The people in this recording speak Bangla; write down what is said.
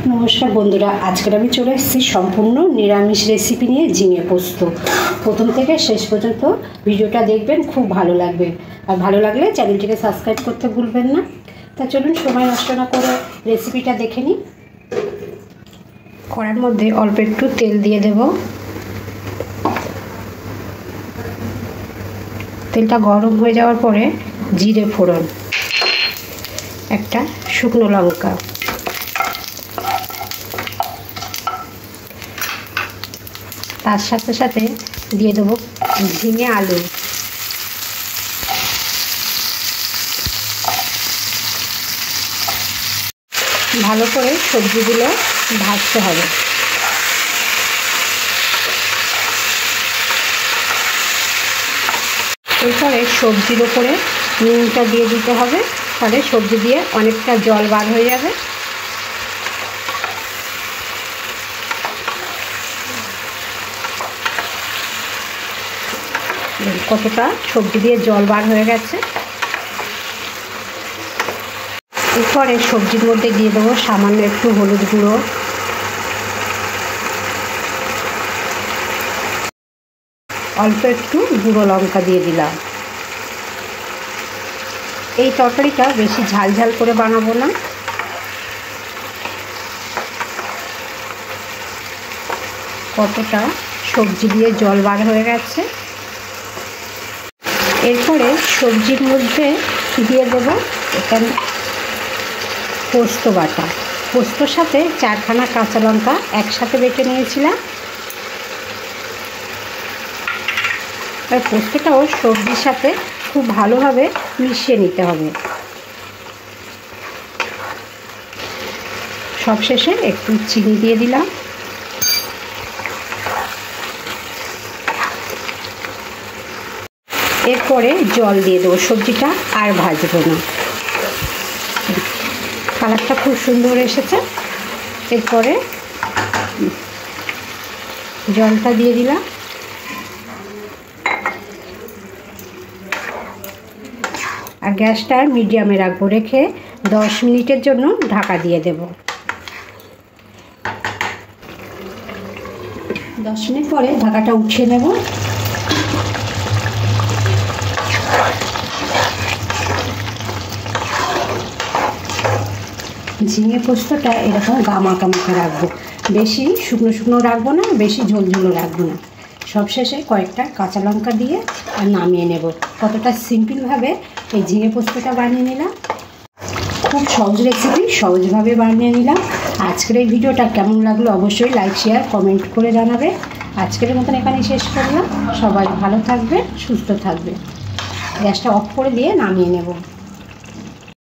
नमस्कार बंधुरा आज के चले सम्पूर्ण निरामिष रेसिपि निये झिंगे पोस्त। प्रथम थेके शेष पर्यन्त भिडियोटा देखबेन, खूब भालो लागबे और भालो लागले चैनलटिके सबस्क्राइब करते भूलबेन ना। ता चलुन समय नष्ट ना करे रेसिपिटा देखे निই। कड़ार मध्य अल्प एकटू तेल दिए देब। तेलटा गरम हो जाओयार परे जिरे फोड़न, एकटा शुकनो लंका, तार साथे साथे दिए देव झिंगे आलू, भालो करे सब्जीगुलो भाजते हबे। एरपरे सब्जिर उपरे नुनटा दिए दिते हबे, ताहले सब्जी दिए अनेकटा जल बार हो जाबे। कतटा सब्जी दिए जल बार हो गेছে। এরপরে সবজির মধ্যে দিয়ে দেবো সামান্য একটু হলুদ গুঁড়ো, অল্প একটু গুঁড়ো লঙ্কা দিয়ে দিলাম। এই তরকারিটা বেশি ঝাল ঝাল করে বানাবো না। কতটা সবজি দিয়ে জল বার হয়ে গেছে। এরপরে সবজির মধ্যে দিয়ে দেবো এখানে পোস্ত বাটা। পোস্তর সাথে চারখানা কাঁচা লঙ্কা একসাথে বেটে নিয়েছিলাম। আর পোস্তটাও সবজির সাথে খুব ভালোভাবে মিশিয়ে নিতে হবে। সবশেষে একটু চিনি দিয়ে দিলাম। এরপরে জল দিয়ে দেবো, সবজিটা আর ভাজবো না। কালারটা খুব সুন্দর এসেছে। এরপরে জলটা দিয়ে দিলাম। আর গ্যাসটা মিডিয়ামে রাখবো, রেখে 10 মিনিটের জন্য ঢাকা দিয়ে দেব। 10 মিনিট পরে ঢাকাটা উঠিয়ে নেব। झिंगे पोस्तटा एरकम गामाका माखा राखबो, बेशी शुकनो शुकनो राखबो ना, बेशी झोल झोलो राखबो ना। सबशेषे कयेकटा काँचा लंका दिए और नामिए नेब। कतटा सिम्पल भावे এই झिंगे पोस्तटा बानिয়ে নিলাম। खूब सहज रेसिपि, सहजभावे बानिয়ে নিলাম। आजकेर এই ভিডিওটা কেমন লাগলো অবশ্যই লাইক শেয়ার কমেন্ট করে জানাবে। আজকের মতন এখানেই শেষ করলাম। সবাই ভালো থাকবে, সুস্থ থাকবে। গ্যাসটা অফ করে দিয়ে নামিয়ে নেব।